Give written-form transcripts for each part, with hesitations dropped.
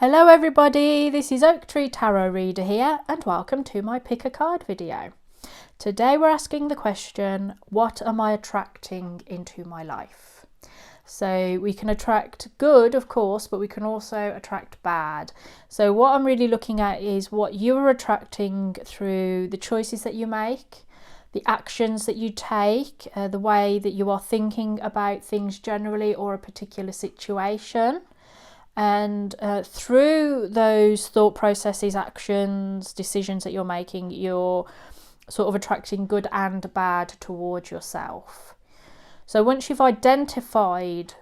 Hello everybody, this is Oak Tree Tarot Reader here and welcome to my pick a card video. Today we're asking the question, what am I attracting into my life? So we can attract good, of course, but we can also attract bad. So what I'm really looking at is what you are attracting through the choices that you make, the actions that you take, the way that you are thinking about things generally or a particular situation. And through those thought processes, actions, decisions that you're making, you're sort of attracting good and bad towards yourself. So once you've identified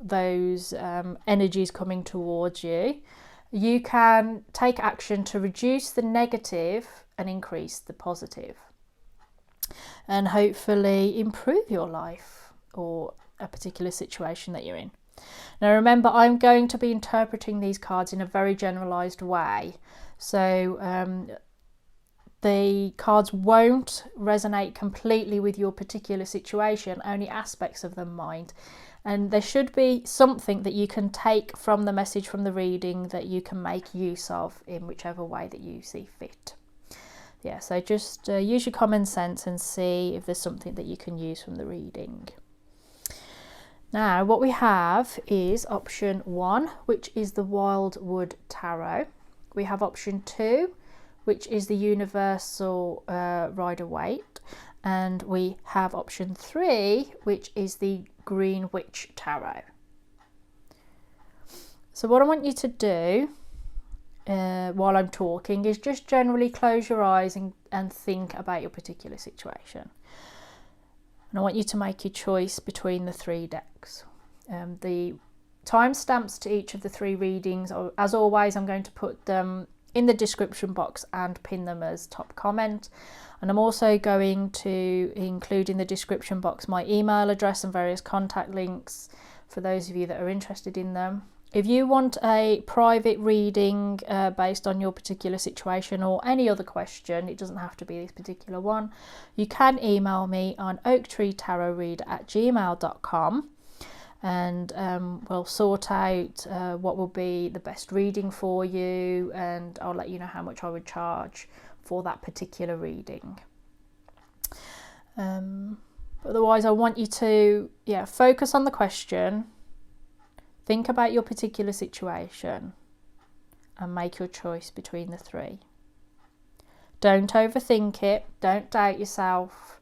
those energies coming towards you, you can take action to reduce the negative and increase the positive, and hopefully improve your life or a particular situation that you're in. Now remember, I'm going to be interpreting these cards in a very generalised way, so the cards won't resonate completely with your particular situation, only aspects of them might, and there should be something that you can take from the message from the reading that you can make use of in whichever way that you see fit. Yeah, so just use your common sense and see if there's something that you can use from the reading. Now what we have is option 1, which is the Wildwood Tarot. We have option 2, which is the Universal Rider-Waite, and we have option 3, which is the Green Witch Tarot. So what I want you to do while I'm talking is just generally close your eyes and think about your particular situation. And I want you to make your choice between the 3 decks. The timestamps to each of the 3 readings, as always, I'm going to put them in the description box and pin them as top comment. And I'm also going to include in the description box my email address and various contact links for those of you that are interested in them. If you want a private reading based on your particular situation or any other question, it doesn't have to be this particular one, you can email me on oaktreetarotreader@gmail.com, and we'll sort out what will be the best reading for you, and I'll let you know how much I would charge for that particular reading. Otherwise, I want you to focus on the question. Think about your particular situation and make your choice between the 3. Don't overthink it. Don't doubt yourself.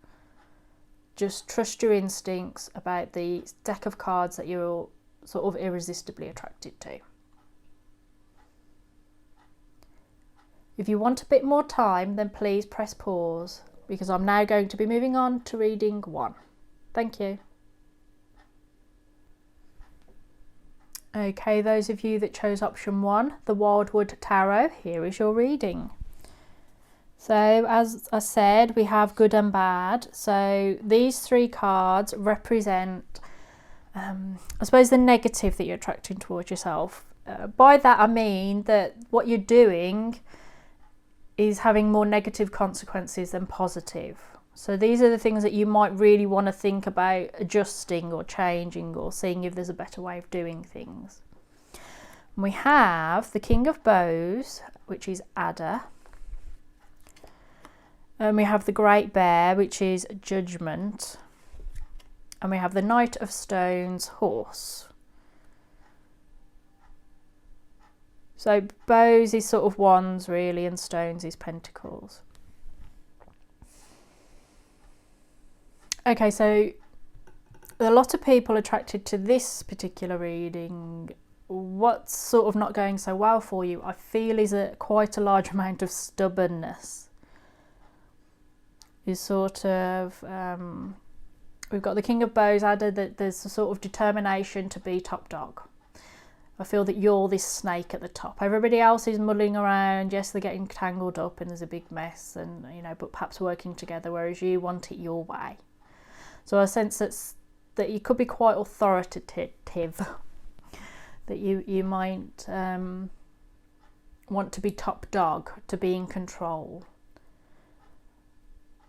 Just trust your instincts about the deck of cards that you're sort of irresistibly attracted to. If you want a bit more time, then please press pause, because I'm now going to be moving on to reading 1. Thank you. Okay, those of you that chose option 1, the Wildwood Tarot, here is your reading. So as I said, we have good and bad. So these 3 cards represent, I suppose, the negative that you're attracting towards yourself. By that I mean that what you're doing is having more negative consequences than positive. So these are the things that you might really want to think about adjusting or changing or seeing if there's a better way of doing things. And we have the King of Bows, which is Adder. And we have the Great Bear, which is Judgment. And we have the Knight of Stones, Horse. So bows is sort of wands really, and stones is pentacles. Okay, so a lot of people attracted to this particular reading, what's sort of not going so well for you, I feel, is quite a large amount of stubbornness. Is sort of, we've got the King of Bows, Adder, that there's a sort of determination to be top dog. I feel that you're this snake at the top. Everybody else is muddling around. Yes, they're getting tangled up and there's a big mess, and but perhaps working together, whereas you want it your way. So I sense that you could be quite authoritative, that you might want to be top dog, to be in control.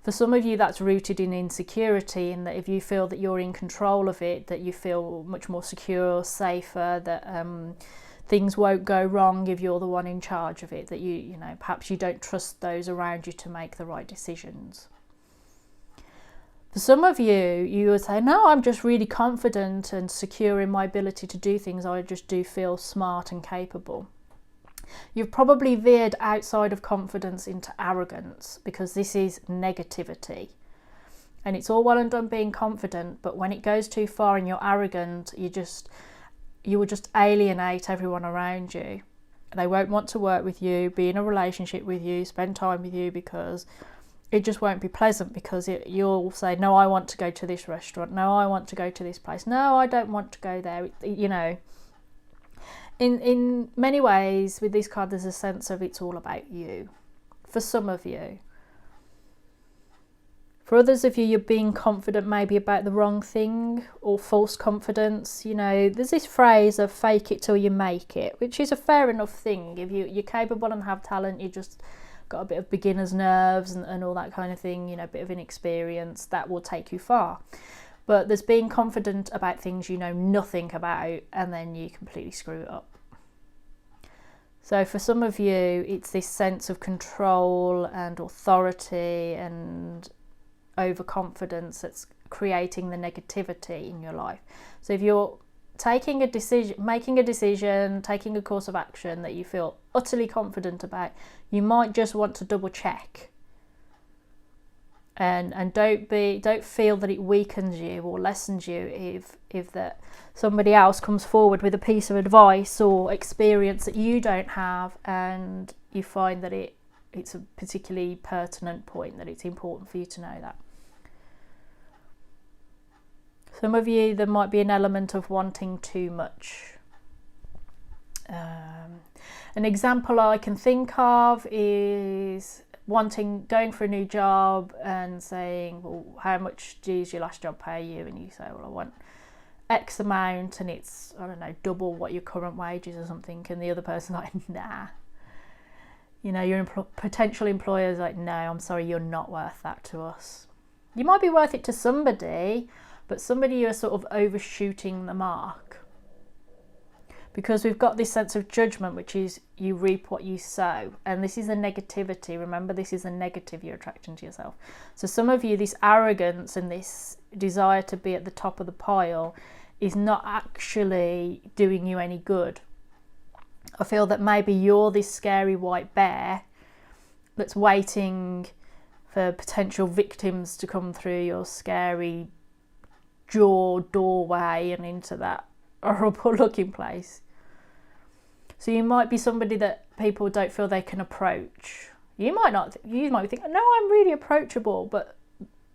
For some of you, that's rooted in insecurity, in that if you feel that you're in control of it, that you feel much more secure, safer, that things won't go wrong if you're the one in charge of it, that you know, perhaps you don't trust those around you to make the right decisions. For some of you, you would say, no, I'm just really confident and secure in my ability to do things. I just do feel smart and capable. You've probably veered outside of confidence into arrogance, because this is negativity. And it's all well and done being confident, but when it goes too far and you're arrogant, you will just alienate everyone around you. They won't want to work with you, be in a relationship with you, spend time with you, because it just won't be pleasant, because you'll say, no, I want to go to this restaurant. No, I want to go to this place. No, I don't want to go there. You know, in many ways with this card, there's a sense of it's all about you. For some of you. For others of you, you're being confident maybe about the wrong thing, or false confidence. You know, there's this phrase of fake it till you make it, which is a fair enough thing. If you're capable and have talent, you just got a bit of beginner's nerves and all that kind of thing, you know, a bit of inexperience, that will take you far. But there's being confident about things you know nothing about, and then you completely screw it up. So for some of you, it's this sense of control and authority and overconfidence that's creating the negativity in your life. So if you're making a decision, taking a course of action that you feel utterly confident about, you might just want to double check. And don't feel that it weakens you or lessens you if that somebody else comes forward with a piece of advice or experience that you don't have, and you find that it's a particularly pertinent point, that it's important for you to know that. Some of you, there might be an element of wanting too much. An example I can think of is going for a new job and saying, well, how much does your last job pay you? And you say, well, I want X amount, and it's, I don't know, double what your current wage is or something. And the other person's like, nah. You know, your potential employer's like, no, I'm sorry, you're not worth that to us. You might be worth it to somebody, but somebody you're sort of overshooting the mark. Because we've got this sense of judgment, which is you reap what you sow. And this is a negativity. Remember, this is a negative you're attracting to yourself. So some of you, this arrogance and this desire to be at the top of the pile is not actually doing you any good. I feel that maybe you're this scary white bear that's waiting for potential victims to come through your scary doorway and into that horrible looking place. So you might be somebody that people don't feel they can approach. You might be thinking, no, I'm really approachable, but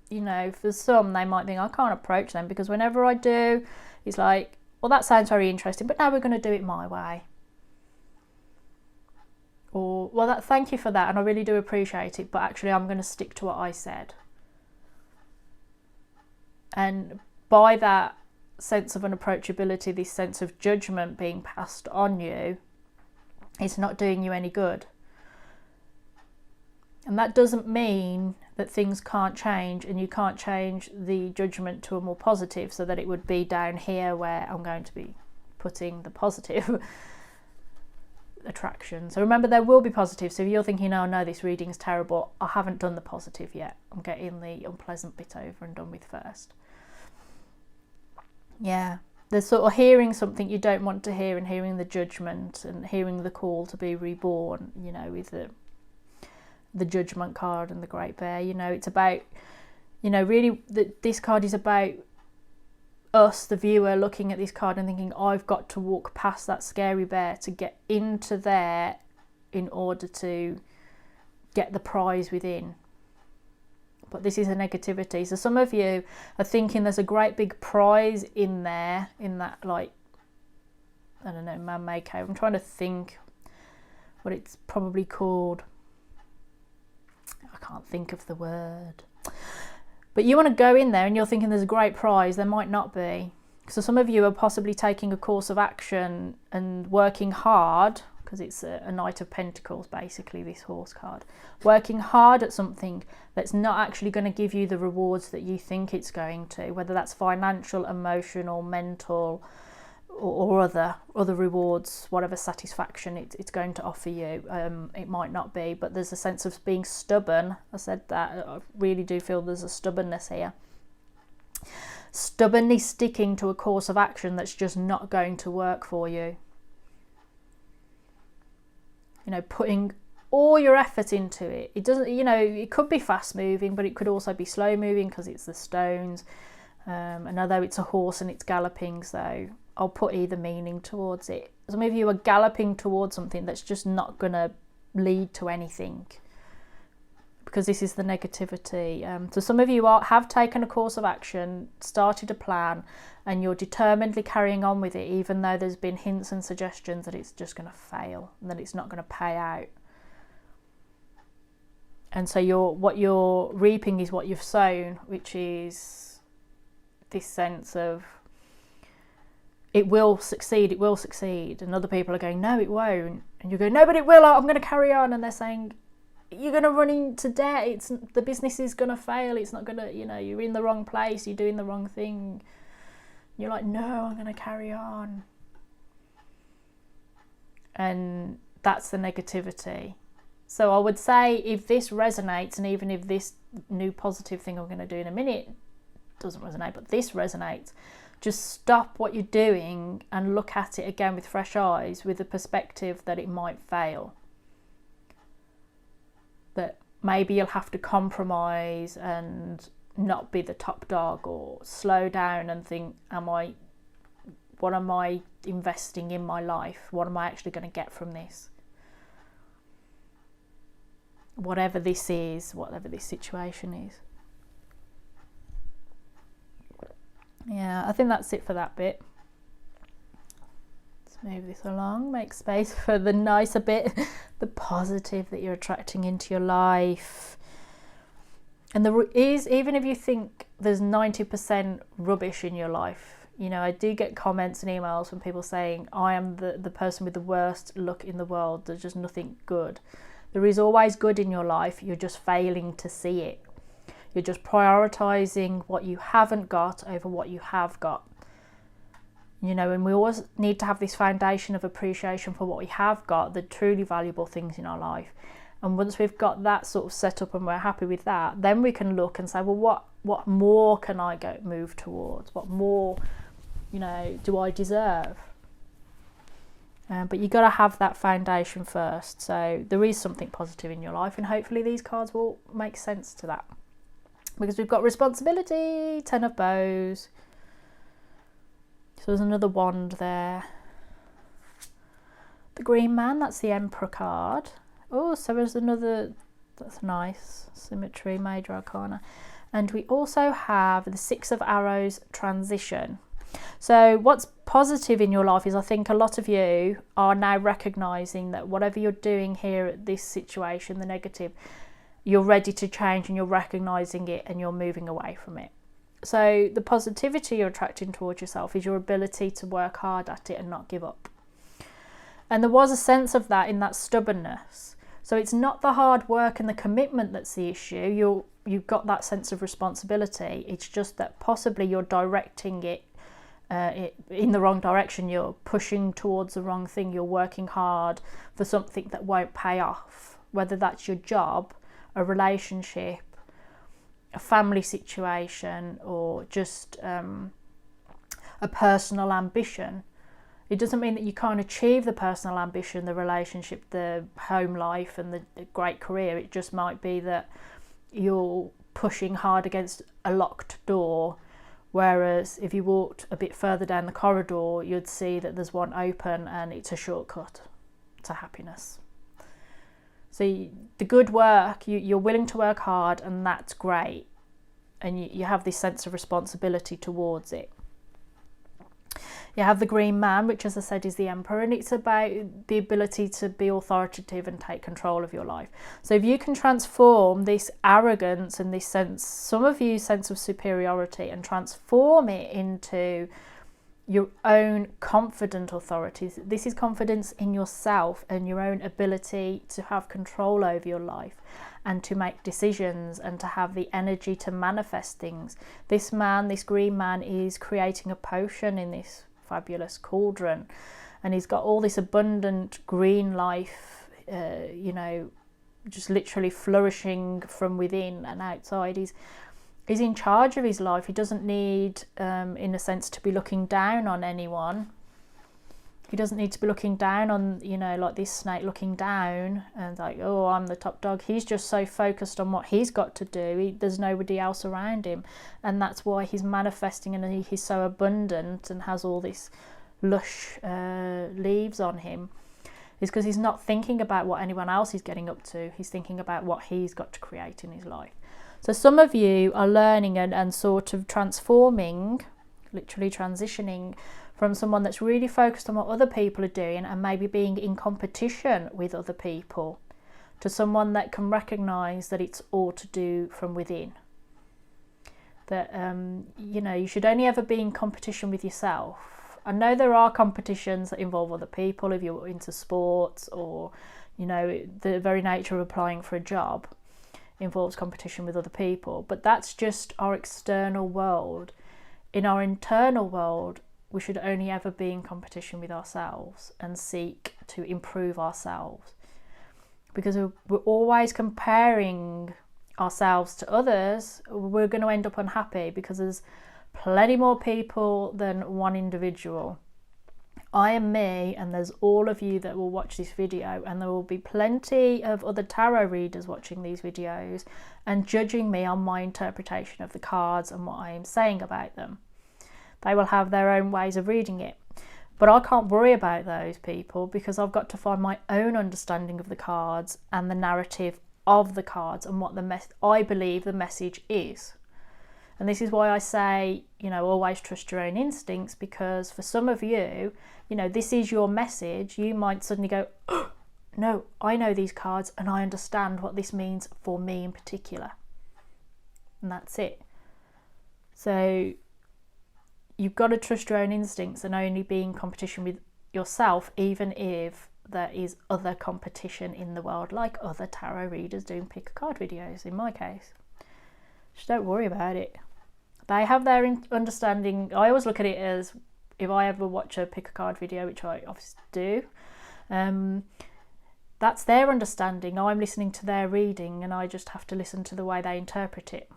you know, for some they might think, I can't approach them because whenever I do, it's like, well, that sounds very interesting, but now we're going to do it my way. Or, well, thank you for that, and I really do appreciate it, but actually I'm going to stick to what I said. And by that sense of unapproachability, this sense of judgment being passed on you, it's not doing you any good. And that doesn't mean that things can't change and you can't change the judgment to a more positive, so that it would be down here where I'm going to be putting the positive attraction. So remember, there will be positive. So if you're thinking, oh no, this reading's terrible, I haven't done the positive yet, I'm getting the unpleasant bit over and done with first. Yeah, there's sort of hearing something you don't want to hear, and hearing the judgment and hearing the call to be reborn, you know, with the judgment card and the great bear. You know, it's about, you know, really this card is about us, the viewer, looking at this card and thinking, I've got to walk past that scary bear to get into there in order to get the prize within. But this is a negativity. So some of you are thinking there's a great big prize in there, in that, like, I don't know, man-made cave. I'm trying to think what it's probably called. I can't think of the word. But you want to go in there and you're thinking there's a great prize. There might not be. So some of you are possibly taking a course of action and working hard, because it's a Knight of Pentacles, basically, this horse card. Working hard at something that's not actually going to give you the rewards that you think it's going to, whether that's financial, emotional, mental, or other rewards, whatever satisfaction it's going to offer you. It might not be, but there's a sense of being stubborn. I said that. I really do feel there's a stubbornness here. Stubbornly sticking to a course of action that's just not going to work for you. You know, putting all your effort into it. It doesn't, you know, it could be fast moving, but it could also be slow moving because it's the stones. And although it's a horse and it's galloping, so I'll put either meaning towards it. Some of you are galloping towards something that's just not going to lead to anything, because this is the negativity. So some of you have taken a course of action, started a plan, and you're determinedly carrying on with it, even though there's been hints and suggestions that it's just going to fail and that it's not going to pay out. And so what you're reaping is what you've sown, which is this sense of it will succeed, it will succeed. And other people are going, no, it won't. And you go, no, but it will, I'm going to carry on. And they're saying, you're going to run into debt, the business is going to fail, it's not going to, you know, you're in the wrong place, you're doing the wrong thing. You're like, no, I'm going to carry on. And that's the negativity. So I would say if this resonates, and even if this new positive thing I'm going to do in a minute doesn't resonate, but this resonates, just stop what you're doing and look at it again with fresh eyes, with the perspective that it might fail. That maybe you'll have to compromise and not be the top dog, or slow down and think, what am I investing in my life? What am I actually going to get from this? Whatever this is, whatever this situation is. Yeah, I think that's it for that bit. Let's move this along, make space for the nicer bit, the positive that you're attracting into your life. And there is, even if you think there's 90% rubbish in your life, you know, I do get comments and emails from people saying, I am the person with the worst luck in the world, there's just nothing good. There is always good in your life, you're just failing to see it. You're just prioritising what you haven't got over what you have got. You know, and we always need to have this foundation of appreciation for what we have got, the truly valuable things in our life. And once we've got that sort of set up and we're happy with that, then we can look and say, well, what more can I move towards? What more, you know, do I deserve? But you've got to have that foundation first. So there is something positive in your life, and hopefully these cards will make sense to that. Because we've got responsibility, 10 of bows. So there's another wand there. The green man, that's the Emperor card. Oh, so there's another, that's nice, symmetry, major arcana. And we also have the 6 of arrows, transition. So what's positive in your life is, I think a lot of you are now recognising that whatever you're doing here at this situation, the negative, you're ready to change, and you're recognising it and you're moving away from it. So the positivity you're attracting towards yourself is your ability to work hard at it and not give up. And there was a sense of that in that stubbornness. So it's not the hard work and the commitment that's the issue. You've got that sense of responsibility. It's just that possibly you're directing it in the wrong direction. You're pushing towards the wrong thing. You're working hard for something that won't pay off, whether that's your job, a relationship, a family situation, or just a personal ambition. It doesn't mean that you can't achieve the personal ambition, the relationship, the home life and the great career. It just might be that you're pushing hard against a locked door, whereas if you walked a bit further down the corridor, you'd see that there's one open and it's a shortcut to happiness. So the good work, you're willing to work hard, and that's great. And you have this sense of responsibility towards it. You have the green man, which, as I said, is the Emperor, and it's about the ability to be authoritative and take control of your life. So if you can transform this arrogance and this sense, some of you sense of superiority, and transform it into your own confident authorities. This is confidence in yourself and your own ability to have control over your life and to make decisions and to have the energy to manifest things. This man, this green man, is creating a potion in this fabulous cauldron, and he's got all this abundant green life, you know, just literally flourishing from within and outside. He's in charge of his life. He doesn't need, in a sense, to be looking down on anyone. He doesn't need to be looking down on, you know, like this snake looking down and like, oh, I'm the top dog. He's just so focused on what he's got to do. There's nobody else around him. And that's why he's manifesting, and he's so abundant and has all this lush leaves on him. Is because he's not thinking about what anyone else is getting up to. He's thinking about what he's got to create in his life. So some of you are learning and sort of transforming, literally transitioning from someone that's really focused on what other people are doing and maybe being in competition with other people, to someone that can recognise that it's all to do from within. That, you know, you should only ever be in competition with yourself. I know there are competitions that involve other people, if you're into sports, or, you know, the very nature of applying for a job involves competition with other people, but that's just our external world. In our internal world, we should only ever be in competition with ourselves and seek to improve ourselves, because we're always comparing ourselves to others. We're going to end up unhappy because there's plenty more people than one individual. I am me, and there's all of you that will watch this video, and there will be plenty of other tarot readers watching these videos and judging me on my interpretation of the cards and what I am saying about them. They will have their own ways of reading it. But I can't worry about those people, because I've got to find my own understanding of the cards and the narrative of the cards and what I believe the message is. And this is why I say, you know, always trust your own instincts, because for some of you, you know, this is your message. You might suddenly go, oh, no, I know these cards and I understand what this means for me in particular. And that's it. So you've got to trust your own instincts and only be in competition with yourself, even if there is other competition in the world, like other tarot readers doing pick a card videos, in my case. Just don't worry about it. They have their understanding. I always look at it as, if I ever watch a pick a card video, which I obviously do, that's their understanding. I'm listening to their reading, and I just have to listen to the way they interpret it.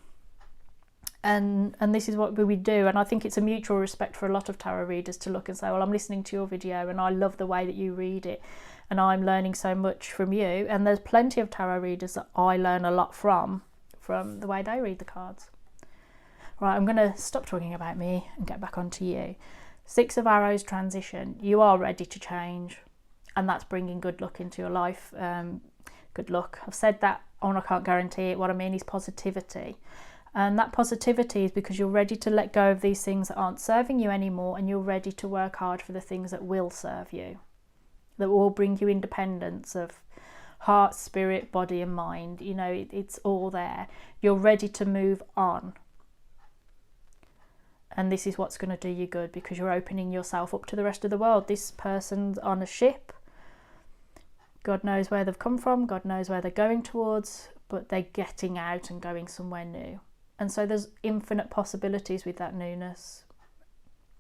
And this is what we do. And I think it's a mutual respect for a lot of tarot readers to look and say, well, I'm listening to your video and I love the way that you read it, and I'm learning so much from you. And there's plenty of tarot readers that I learn a lot from the way they read the cards. Right, I'm going to stop talking about me and get back onto you. 6 of Arrows transition. You are ready to change, and that's bringing good luck into your life. Good luck. I've said that, and I can't guarantee it. What I mean is positivity. And that positivity is because you're ready to let go of these things that aren't serving you anymore, and you're ready to work hard for the things that will serve you, that will bring you independence of heart, spirit, body and mind. You know, it's all there. You're ready to move on. And this is what's going to do you good, because you're opening yourself up to the rest of the world. This person's on a ship. God knows where they've come from. God knows where they're going towards, but they're getting out and going somewhere new. And so there's infinite possibilities with that newness.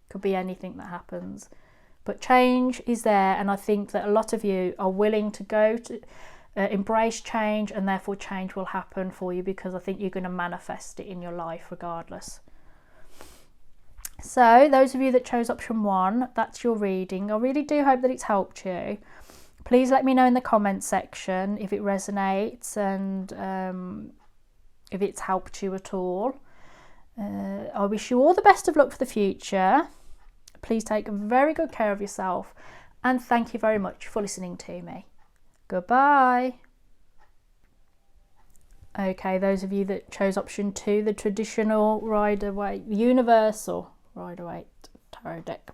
Could be anything that happens. But change is there, and I think that a lot of you are willing to go to embrace change, and therefore change will happen for you, because I think you're going to manifest it in your life regardless. So those of you that chose option 1, that's your reading. I really do hope that it's helped you. Please let me know in the comments section if it resonates and if it's helped you at all. I wish you all the best of luck for the future. Please take very good care of yourself, and thank you very much for listening to me. Goodbye. Okay, those of you that chose option 2, the traditional Rider-Waite, universal Rider-Waite tarot deck.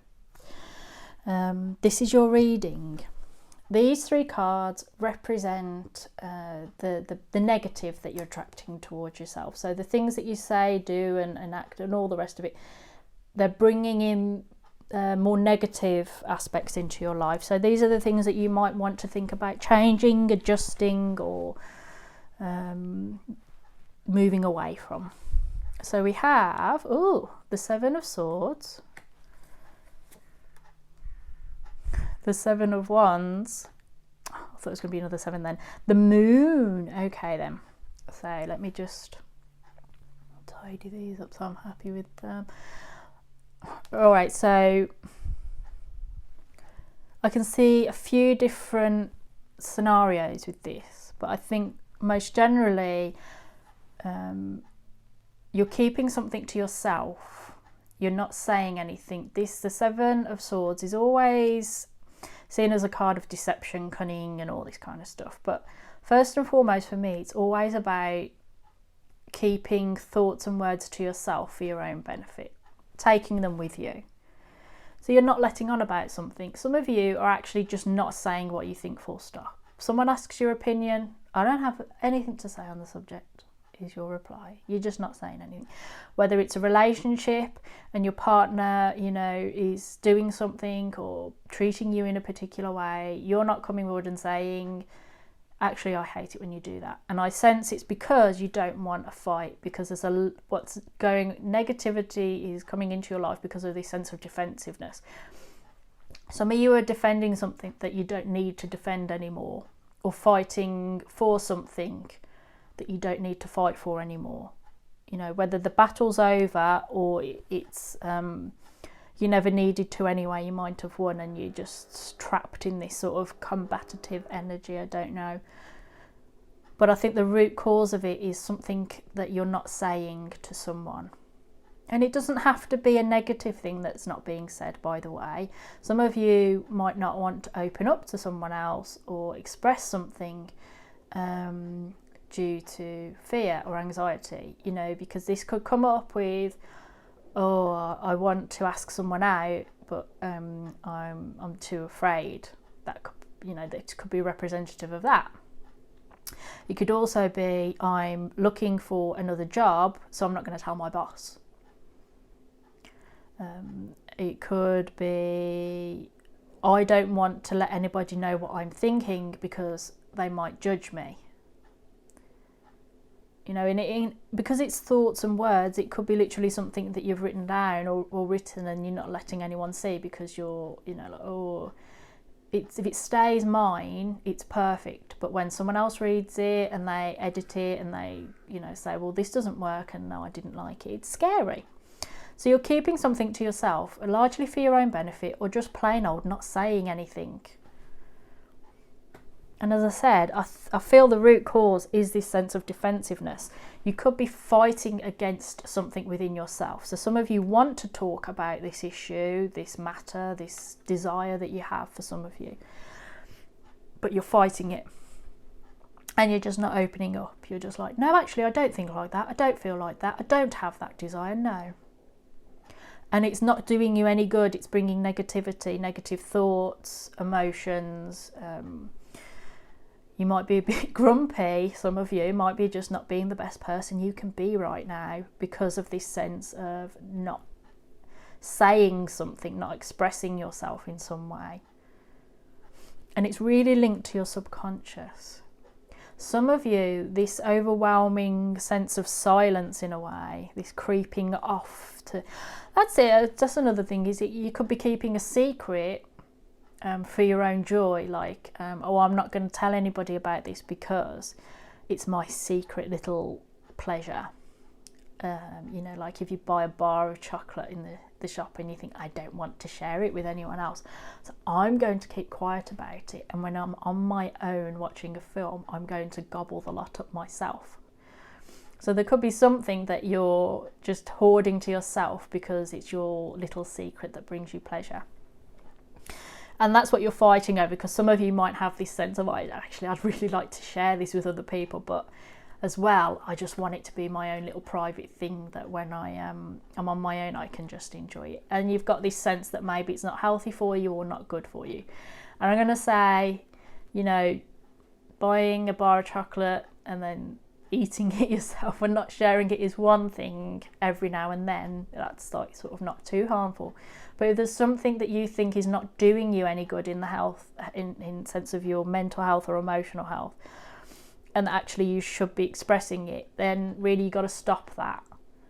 This is your reading. These 3 cards represent the negative that you're attracting towards yourself. So the things that you say, do and act and all the rest of it, they're bringing in more negative aspects into your life. So these are the things that you might want to think about changing, adjusting, or moving away from. So we have the 7 of Swords, The Seven of Wands. I thought it was going to be another 7 then. The Moon. Okay then. So let me just tidy these up so I'm happy with them. Alright, so I can see a few different scenarios with this, but I think most generally you're keeping something to yourself. You're not saying anything. The Seven of Swords is always seen as a card of deception, cunning and all this kind of stuff, but first and foremost for me it's always about keeping thoughts and words to yourself for your own benefit, taking them with you. So you're not letting on about something. Some of you are actually just not saying what you think, full stop. Someone asks your opinion, I don't have anything to say on the subject, is your reply. You're just not saying anything. Whether it's a relationship and your partner, you know, is doing something or treating you in a particular way, you're not coming forward and saying, actually I hate it when you do that. And I sense it's because you don't want a fight, because there's negativity is coming into your life because of this sense of defensiveness. Some of you are defending something that you don't need to defend anymore, or fighting for something that you don't need to fight for anymore. You know, whether the battle's over or it's you never needed to anyway, you might have won and you're just trapped in this sort of combative energy, I don't know. But I think the root cause of it is something that you're not saying to someone. And it doesn't have to be a negative thing that's not being said, by the way. Some of you might not want to open up to someone else or express something due to fear or anxiety, you know, because this could come up with, oh, I want to ask someone out, but I'm too afraid. That could, you know, that could be representative of that. It could also be, I'm looking for another job, so I'm not going to tell my boss. It could be, I don't want to let anybody know what I'm thinking because they might judge me. You know, because it's thoughts and words, it could be literally something that you've written down or written and you're not letting anyone see because you're, you know, like, oh, if it stays mine, it's perfect. But when someone else reads it and they edit it and they, you know, say, well, this doesn't work and no, I didn't like it, it's scary. So you're keeping something to yourself, largely for your own benefit, or just plain old not saying anything. And as I said, I feel the root cause is this sense of defensiveness. You could be fighting against something within yourself. So some of you want to talk about this issue, this matter, this desire that you have for some of you, but you're fighting it. And you're just not opening up. You're just like, no, actually, I don't think like that. I don't feel like that. I don't have that desire, no. And it's not doing you any good. It's bringing negativity, negative thoughts, emotions. You might be a bit grumpy. Some of you might be just not being the best person you can be right now because of this sense of not saying something, not expressing yourself in some way. And it's really linked to your subconscious. Some of you, this overwhelming sense of silence in a way, this creeping off to... That's it. That's another thing, is it you could be keeping a secret for your own joy, like, oh, I'm not going to tell anybody about this because it's my secret little pleasure. You know, like if you buy a bar of chocolate in the shop and you think, I don't want to share it with anyone else, so I'm going to keep quiet about it, and when I'm on my own watching a film, I'm going to gobble the lot up myself. So there could be something that you're just hoarding to yourself because it's your little secret that brings you pleasure. And that's what you're fighting over, because some of you might have this sense of, I'd really like to share this with other people, but as well, I just want it to be my own little private thing that when I'm on my own, I can just enjoy it. And you've got this sense that maybe it's not healthy for you or not good for you. And I'm going to say, you know, buying a bar of chocolate and then eating it yourself and not sharing it is one thing every now and then. That's like sort of not too harmful. But if there's something that you think is not doing you any good in the health, in sense of your mental health or emotional health, and actually you should be expressing it, then really you got to stop that,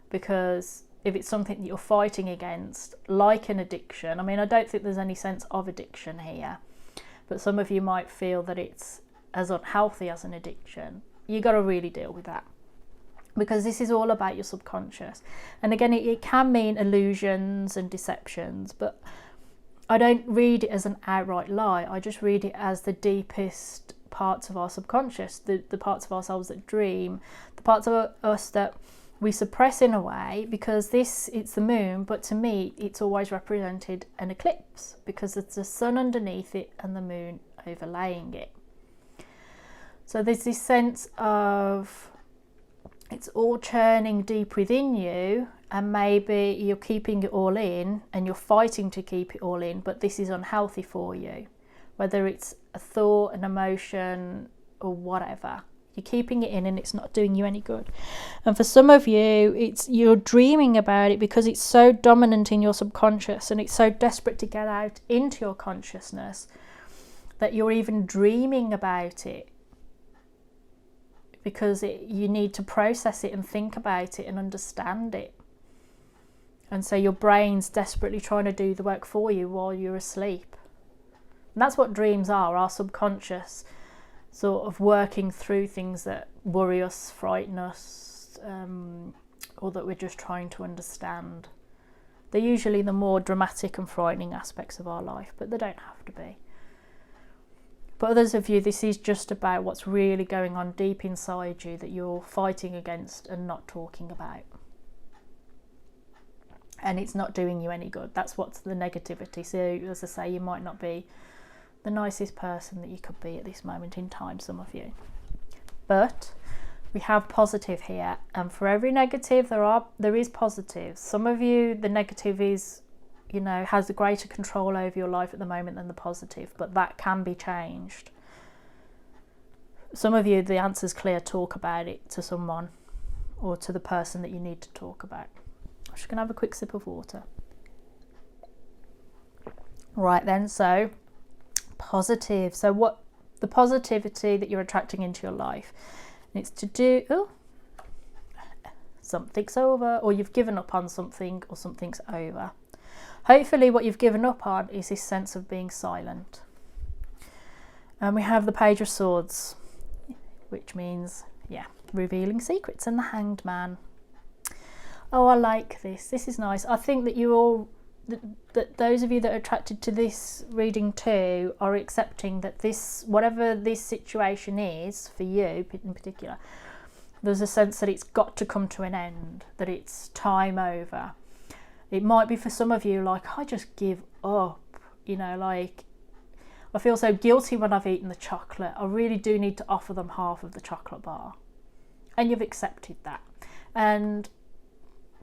because if it's something that you're fighting against, like an addiction. I mean, I don't think there's any sense of addiction here, but some of you might feel that it's as unhealthy as an addiction. You got to really deal with that, because this is all about your subconscious. And again, it can mean illusions and deceptions, but I don't read it as an outright lie. I just read it as the deepest parts of our subconscious, the parts of ourselves that dream, the parts of us that we suppress in a way, because it's the moon, but to me it's always represented an eclipse, because it's the sun underneath it and the moon overlaying it. So there's this sense of it's all churning deep within you, and maybe you're keeping it all in and you're fighting to keep it all in, but this is unhealthy for you, whether it's a thought, an emotion, or whatever. You're keeping it in and it's not doing you any good. And for some of you, you're dreaming about it because it's so dominant in your subconscious and it's so desperate to get out into your consciousness that you're even dreaming about it, because you need to process it and think about it and understand it. And so your brain's desperately trying to do the work for you while you're asleep. And that's what dreams are, our subconscious sort of working through things that worry us, frighten us, or that we're just trying to understand. They're usually the more dramatic and frightening aspects of our life, but they don't have to be. But others of you, this is just about what's really going on deep inside you that you're fighting against and not talking about. And it's not doing you any good. That's what's the negativity. So, as I say, you might not be the nicest person that you could be at this moment in time, some of you. But we have positive here, and for every negative there is positive. Some of you, the negative is, has a greater control over your life at the moment than the positive, but that can be changed. Some of you, the answer's clear. Talk about it to someone or to the person that you need to talk about. I'm just going to have a quick sip of water. Right then, so positive. So what the positivity that you're attracting into your life, and it's to do something's over, or you've given up on something, or something's over. Hopefully what you've given up on is this sense of being silent. And we have the Page of Swords, which means revealing secrets, and the Hanged Man. Oh, I like this. This is nice. I think that that those of you that are attracted to this reading too are accepting that whatever this situation is for you in particular, there's a sense that it's got to come to an end, that it's time over. It might be for some of you like, I just give up, like I feel so guilty when I've eaten the chocolate. I really do need to offer them half of the chocolate bar. And you've accepted that. And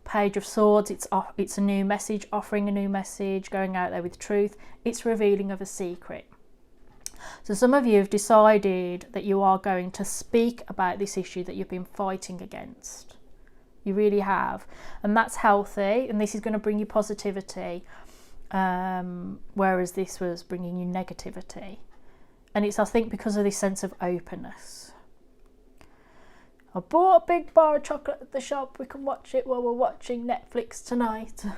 Page of Swords, it's a new message, offering a new message, going out there with truth. It's revealing of a secret. So some of you have decided that you are going to speak about this issue that you've been fighting against. You really have. And that's healthy, and this is going to bring you positivity, whereas this was bringing you negativity. And it's, I think, because of this sense of openness. I bought a big bar of chocolate at the shop. We can watch it while we're watching Netflix tonight. Do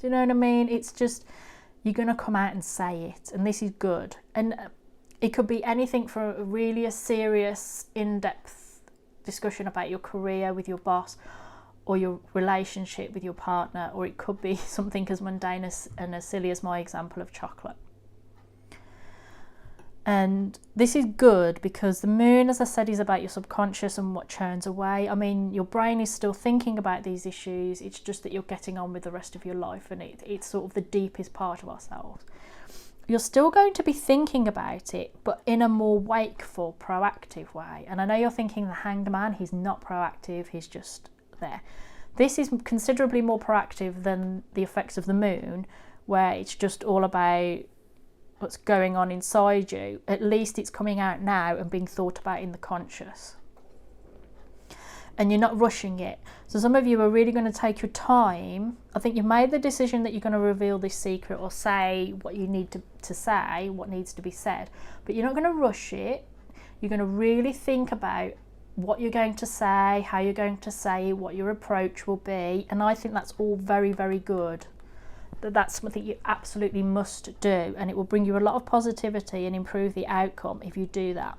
you know what I mean? It's just, you're going to come out and say it. And this is good. And it could be anything from a serious, in-depth discussion about your career with your boss, or your relationship with your partner, or it could be something as mundane and as silly as my example of chocolate. And this is good because the moon, as I said, is about your subconscious and what churns away. I mean, your brain is still thinking about these issues. It's just that you're getting on with the rest of your life, and it's sort of the deepest part of ourselves. You're still going to be thinking about it, but in a more wakeful, proactive way. And I know you're thinking the Hanged Man, he's not proactive, he's just there. This is considerably more proactive than the effects of the moon, where it's just all about what's going on inside you. At least it's coming out now and being thought about in the conscious. And you're not rushing it. So some of you are really going to take your time. I think you've made the decision that you're going to reveal this secret or say what you need to say, what needs to be said. But you're not going to rush it. You're going to really think about what you're going to say, how you're going to say it, what your approach will be. And I think that's all very, very good. That's something you absolutely must do, and it will bring you a lot of positivity and improve the outcome if you do that.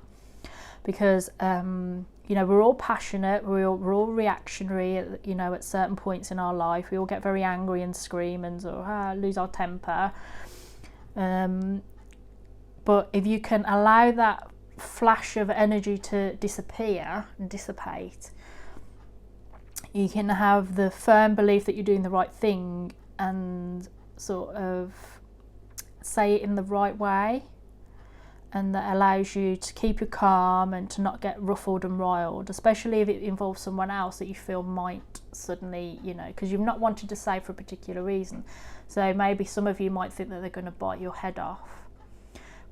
Because you know, we're all passionate, we're all reactionary, you know, at certain points in our life. We all get very angry and scream and sort of lose our temper. But if you can allow that flash of energy to disappear and dissipate, you can have the firm belief that you're doing the right thing and sort of say it in the right way, and that allows you to keep you calm and to not get ruffled and riled, especially if it involves someone else that you feel might suddenly, you know, because you've not wanted to say for a particular reason. So maybe some of you might think that they're going to bite your head off.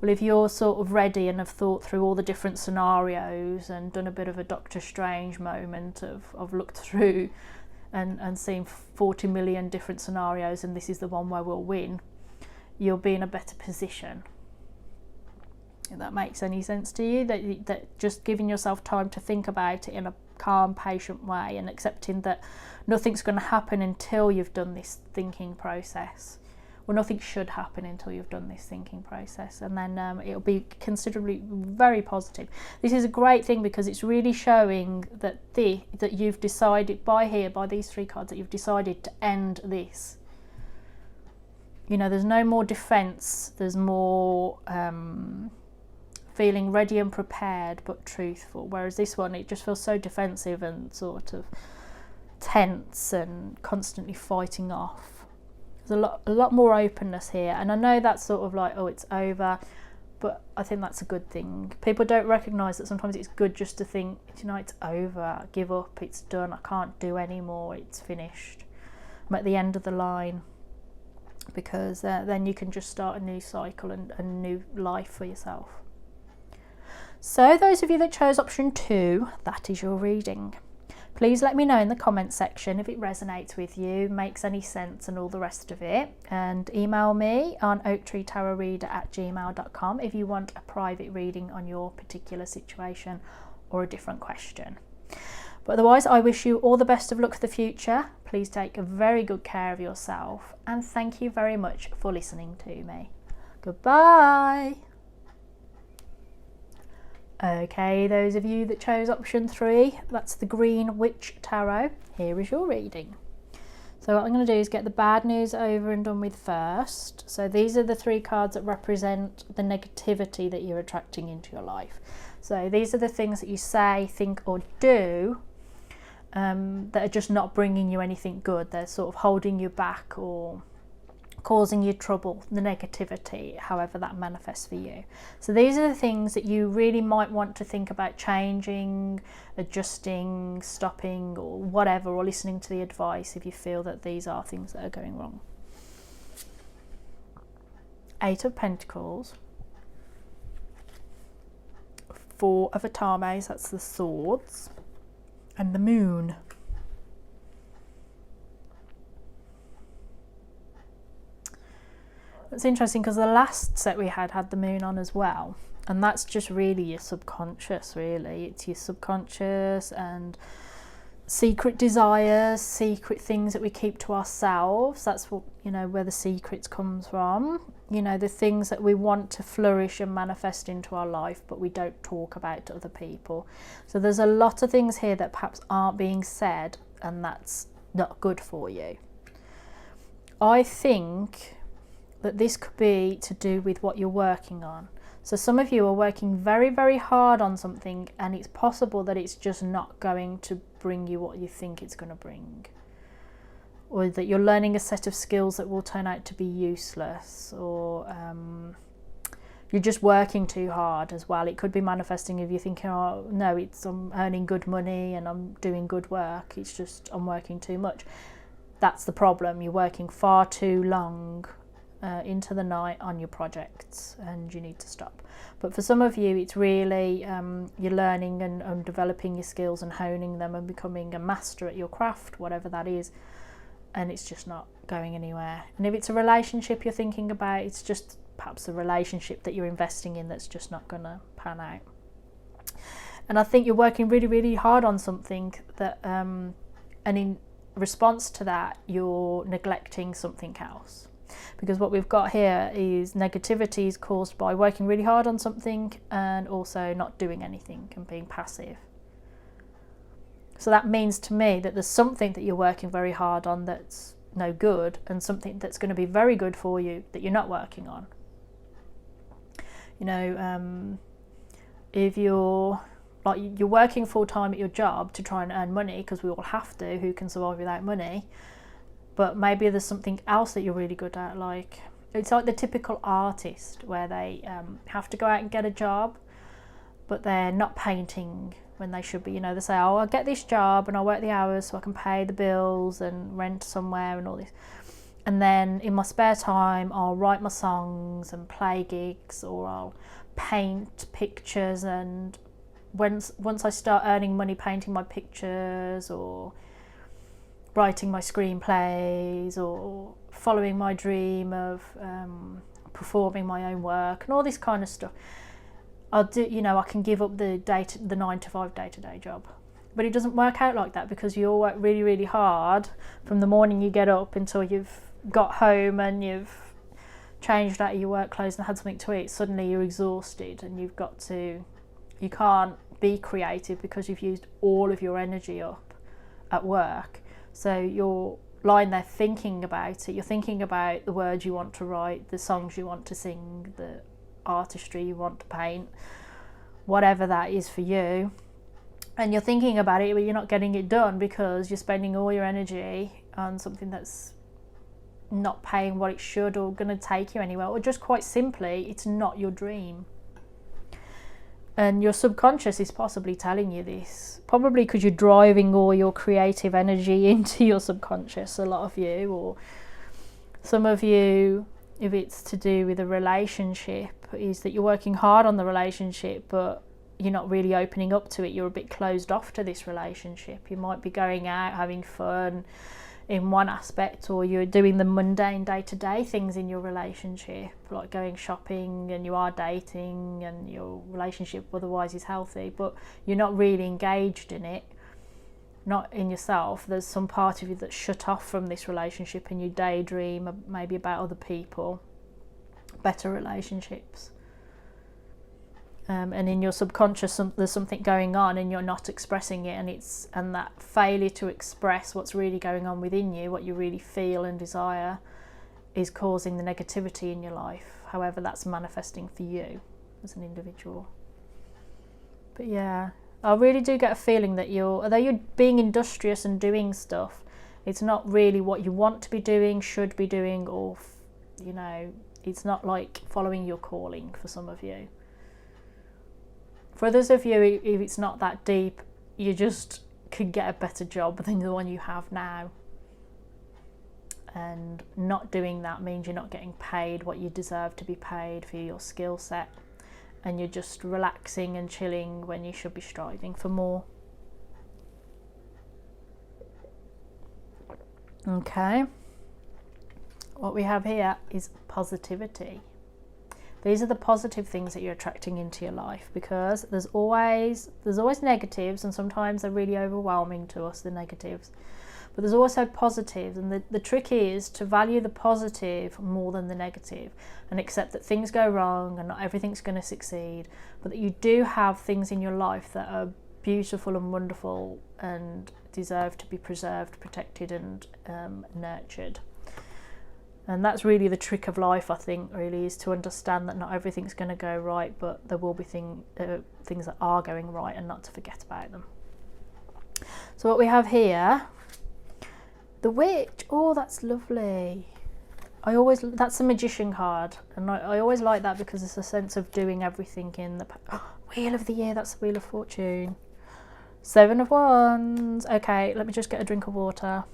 Well, if you're sort of ready and have thought through all the different scenarios and done a bit of a Doctor Strange moment of looked through and seen 40 million different scenarios, and this is the one where we'll win, you'll be in a better position. If that makes any sense to you, that just giving yourself time to think about it in a calm, patient way, and accepting that nothing's going to happen until you've done this thinking process. Well, nothing should happen until you've done this thinking process, and then it'll be considerably very positive. This is a great thing because it's really showing that that you've decided by these three cards, that you've decided to end this. You know, there's no more defense, there's more feeling ready and prepared but truthful, whereas this one, it just feels so defensive and sort of tense and constantly fighting off. There's a lot more openness here, and I know that's sort of like, oh, it's over, but I think that's a good thing. People don't recognise that sometimes it's good just to think, you know, it's over, give up, it's done, I can't do anymore, it's finished, I'm at the end of the line, because then you can just start a new cycle and a new life for yourself. So those of you that chose option 2, that is your reading. Please let me know in the comments section if it resonates with you, makes any sense and all the rest of it, and email me on oaktreetarotreader@gmail.com if you want a private reading on your particular situation or a different question. But otherwise, I wish you all the best of luck for the future. Please take very good care of yourself, and thank you very much for listening to me. Goodbye. Okay, those of you that chose option 3, that's the Green Witch Tarot, here is your reading. So what I'm going to do is get the bad news over and done with first. So these are the 3 cards that represent the negativity that you're attracting into your life. So these are the things that you say, think or do that are just not bringing you anything good. They're sort of holding you back or causing you trouble, the negativity, however that manifests for you. So these are the things that you really might want to think about changing, adjusting, stopping, or whatever, or listening to the advice if you feel that these are things that are going wrong. 8 of Pentacles, 4 of Atames, that's the swords, and the Moon. It's interesting because the last set we had the Moon on as well, and that's just really your subconscious, really. It's your subconscious and secret desires, secret things that we keep to ourselves. That's what, you know, where the secrets comes from. You know, the things that we want to flourish and manifest into our life, but we don't talk about to other people. So there's a lot of things here that perhaps aren't being said, and that's not good for you. I think that this could be to do with what you're working on. So some of you are working very, very hard on something, and it's possible that it's just not going to bring you what you think it's going to bring, or that you're learning a set of skills that will turn out to be useless, or you're just working too hard as well. It could be manifesting if you're thinking, oh no, I'm earning good money and I'm doing good work, it's just I'm working too much. That's the problem. You're working far too long into the night on your projects, and you need to stop. But for some of you, it's really you're learning and developing your skills and honing them and becoming a master at your craft, whatever that is, and it's just not going anywhere. And if it's a relationship you're thinking about, it's just perhaps a relationship that you're investing in that's just not going to pan out. And I think you're working really, really hard on something that, and in response to that, you're neglecting something else. Because what we've got here is negativity is caused by working really hard on something and also not doing anything and being passive. So that means to me that there's something that you're working very hard on that's no good, and something that's going to be very good for you that you're not working on. You know, if you're working full time at your job to try and earn money, because we all have to, who can survive without money? But maybe there's something else that you're really good at, like it's like the typical artist where they have to go out and get a job, but they're not painting when they should be. You know, they say, oh, I'll get this job and I'll work the hours so I can pay the bills and rent somewhere and all this. And then in my spare time, I'll write my songs and play gigs, or I'll paint pictures. And once I start earning money painting my pictures, or writing my screenplays, or following my dream of performing my own work and all this kind of stuff, I'll do, you know, I can give up the 9 to 5 day-to-day job. But it doesn't work out like that, because you all work really, really hard from the morning you get up until you've got home and you've changed out of your work clothes and had something to eat. Suddenly you're exhausted and you can't be creative because you've used all of your energy up at work. So you're lying there thinking about it. You're thinking about the words you want to write, the songs you want to sing, the artistry you want to paint, whatever that is for you. And you're thinking about it, but you're not getting it done because you're spending all your energy on something that's not paying what it should, or going to take you anywhere, or just quite simply, it's not your dream. And your subconscious is possibly telling you this, probably because you're driving all your creative energy into your subconscious, a lot of you, or some of you, if it's to do with a relationship, is that you're working hard on the relationship, but you're not really opening up to it. You're a bit closed off to this relationship. You might be going out, having fun in one aspect, or you're doing the mundane day-to-day things in your relationship, like going shopping, and you are dating and your relationship otherwise is healthy, but you're not really engaged in it, not in yourself. There's some part of you that's shut off from this relationship, and you daydream maybe about other people, better relationships. And in your subconscious, there's something going on and you're not expressing it, and that failure to express what's really going on within you, what you really feel and desire, is causing the negativity in your life, however that's manifesting for you as an individual. But yeah, I really do get a feeling that although you're being industrious and doing stuff, it's not really what you want to be doing, should be doing, or, you know, it's not like following your calling for some of you. For others of you, if it's not that deep, you just could get a better job than the one you have now. And not doing that means you're not getting paid what you deserve to be paid for your skill set. And you're just relaxing and chilling when you should be striving for more. Okay. What we have here is positivity. These are the positive things that you're attracting into your life, because there's always negatives, and sometimes they're really overwhelming to us, the negatives. But there's also positives, and the trick is to value the positive more than the negative, and accept that things go wrong and not everything's going to succeed, but that you do have things in your life that are beautiful and wonderful and deserve to be preserved, protected and nurtured. And that's really the trick of life, I think, really, is to understand that not everything's going to go right, but there will be things that are going right, and not to forget about them. So what we have here, the witch. Oh, that's lovely. That's a magician card, and I always like that because it's a sense of doing everything in the... Wheel of the Year, that's the Wheel of Fortune. 7 of Wands. Okay, let me just get a drink of water.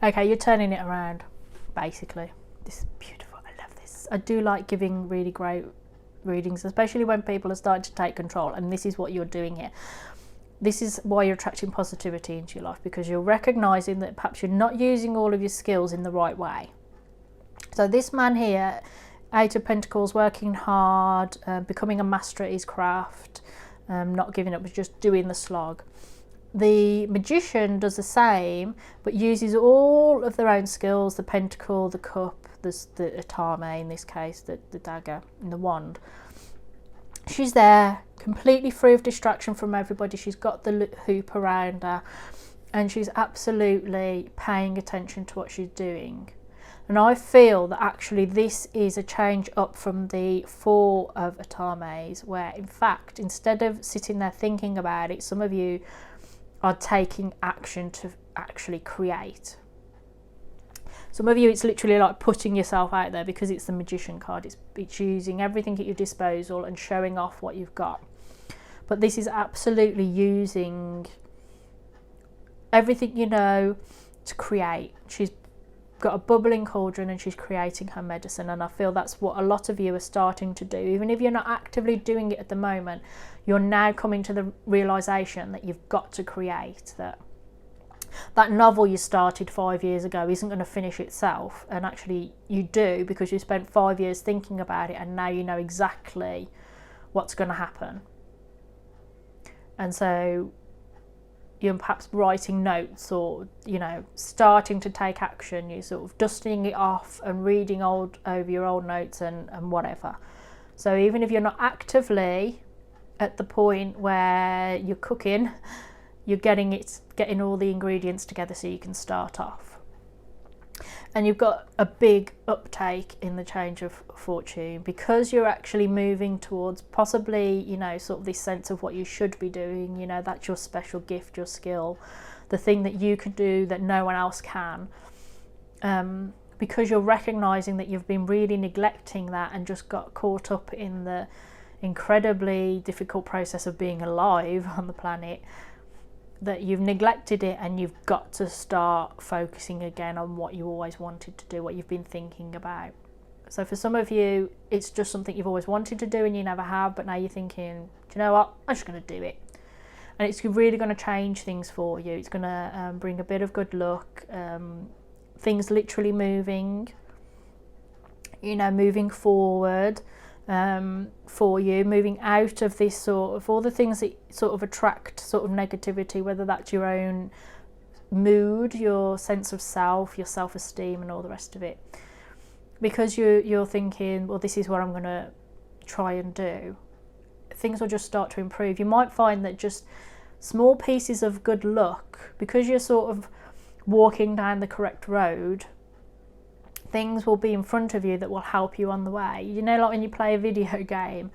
Okay, you're turning it around, basically. This is beautiful. I love this. I do like giving really great readings, especially when people are starting to take control, and this is what you're doing here. this is why you're attracting positivity into your life, because you're recognizing that perhaps you're not using all of your skills in the right way. So this man here, Eight of Pentacles, working hard, becoming a master at his craft, not giving up, but just doing the slog. The Magician does the same, but uses all of their own skills, the Pentacle, the Cup, the Atame in this case, the dagger and the wand. She's there, completely free of distraction from everybody. She's got the hoop around her, and she's absolutely paying attention to what she's doing. And I feel that actually this is a change up from the Four of Atames, where in fact, instead of sitting there thinking about it, some of you are taking action to actually create. Some of you, it's literally like putting yourself out there, because it's the Magician card. It's using everything at your disposal and showing off what you've got. But this is absolutely using everything you know to create. She's got a bubbling cauldron and she's creating her medicine, and I feel that's what a lot of you are starting to do. Even if you're not actively doing it at the moment, you're now coming to the realization that you've got to create, that novel you started 5 years ago isn't going to finish itself, and actually you do, because you spent 5 years thinking about it and now you know exactly what's going to happen. And so you're perhaps writing notes, or starting to take action. You're sort of dusting it off and reading over your old notes and whatever. So even if you're not actively at the point where you're cooking, you're getting all the ingredients together so you can start off. And you've got a big uptake in the change of fortune, because you're actually moving towards possibly, sort of this sense of what you should be doing. That's your special gift, your skill, the thing that you can do that no one else can. Because you're recognizing that you've been really neglecting that and just got caught up in the incredibly difficult process of being alive on the planet, that you've neglected it, and you've got to start focusing again on what you always wanted to do, what you've been thinking about. So for some of you, it's just something you've always wanted to do and you never have, but now you're thinking, do you know what, I'm just going to do it. And it's really going to change things for you. It's going to bring a bit of good luck, things literally moving, moving forward. For you, moving out of this sort of all the things that sort of attract sort of negativity, whether that's your own mood, your sense of self, your self-esteem and all the rest of it, because you're thinking, well, this is what I'm going to try and do. Things will just start to improve. You might find that just small pieces of good luck, because you're sort of walking down the correct road, things will be in front of you that will help you on the way. Like when you play a video game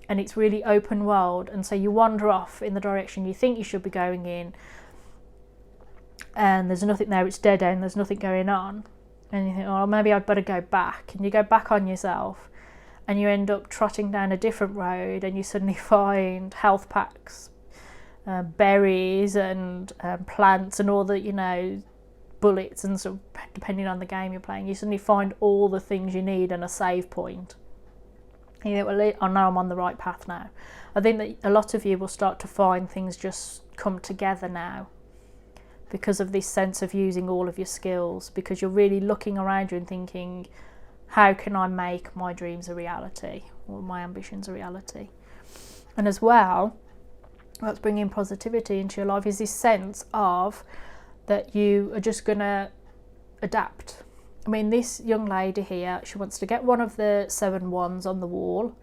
and it's really open world, and so you wander off in the direction you think you should be going in, and there's nothing there, it's dead end, there's nothing going on, and you think, oh, maybe I'd better go back, and you go back on yourself and you end up trotting down a different road, and you suddenly find health packs, berries and plants and all the bullets, and sort of depending on the game you're playing, you suddenly find all the things you need and a save point. Well, I know I'm on the right path now. I think that a lot of you will start to find things just come together now, because of this sense of using all of your skills, because you're really looking around you and thinking, how can I make my dreams a reality, or my ambitions a reality? And as well, what's bringing positivity into your life is this sense of that you are just going to adapt. I mean, this young lady here, she wants to get one of the 7 wands on the wall,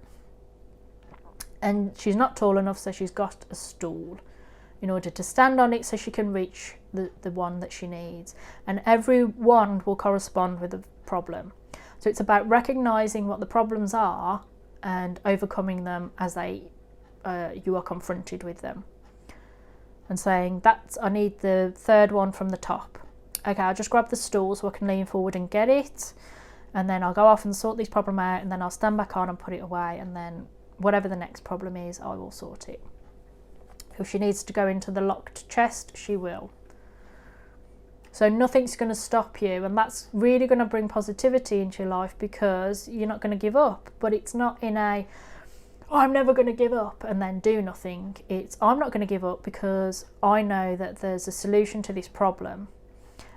and she's not tall enough, so she's got a stool in order to stand on it so she can reach the one that she needs. And every wand will correspond with a problem. So it's about recognizing what the problems are and overcoming them as you are confronted with them. And saying, I need the 3rd one from the top. Okay, I'll just grab the stool so I can lean forward and get it, and then I'll go off and sort this problem out, and then I'll stand back on and put it away, and then whatever the next problem is, I will sort it. If she needs to go into the locked chest, she will. So nothing's going to stop you, and that's really going to bring positivity into your life, because you're not going to give up. But it's not in a, I'm never going to give up and then do nothing. It's I'm not going to give up because I know that there's a solution to this problem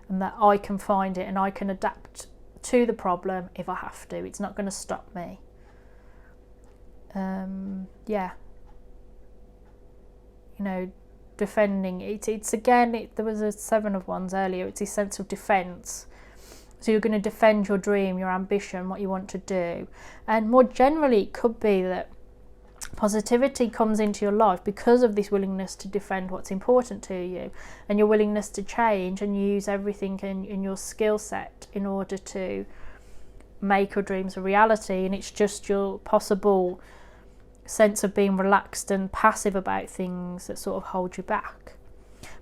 and that I can find it and I can adapt to the problem if I have to. It's not going to stop me. Yeah. You know, defending it's again, there was a 7 of Wands earlier. It's this sense of defense. So you're going to defend your dream, your ambition, what you want to do. And more generally, it could be that positivity comes into your life because of this willingness to defend what's important to you and your willingness to change and use everything in your skill set in order to make your dreams a reality. And it's just your possible sense of being relaxed and passive about things that sort of hold you back,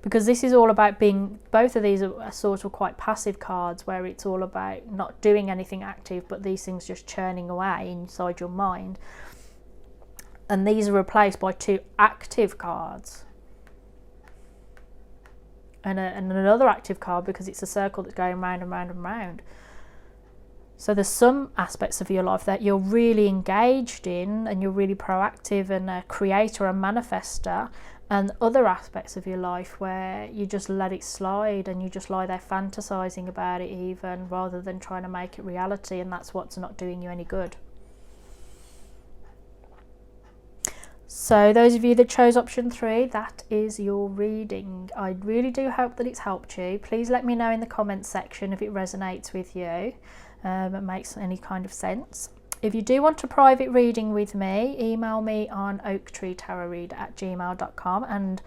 because this is all about being, both of these are sort of quite passive cards where it's all about not doing anything active but these things just churning away inside your mind. And these are replaced by 2 active cards and another active card, because it's a circle that's going round and round and round. So there's some aspects of your life that you're really engaged in and you're really proactive and a creator and manifester, and other aspects of your life where you just let it slide and you just lie there fantasizing about it even, rather than trying to make it reality, and that's what's not doing you any good. So those of you that chose option 3, that is your reading. I really do hope that it's helped you. Please let me know in the comments section if it resonates with you, it makes any kind of sense. If you do want a private reading with me, email me on oaktreetarotreader@gmail.com and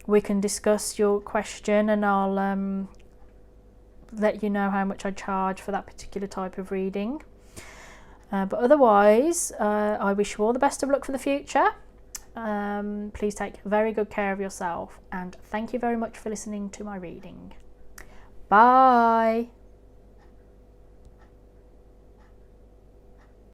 we can discuss your question, and I'll let you know how much I charge for that particular type of reading. But otherwise, I wish you all the best of luck for the future. Please take very good care of yourself, and thank you very much for listening to my reading. Bye.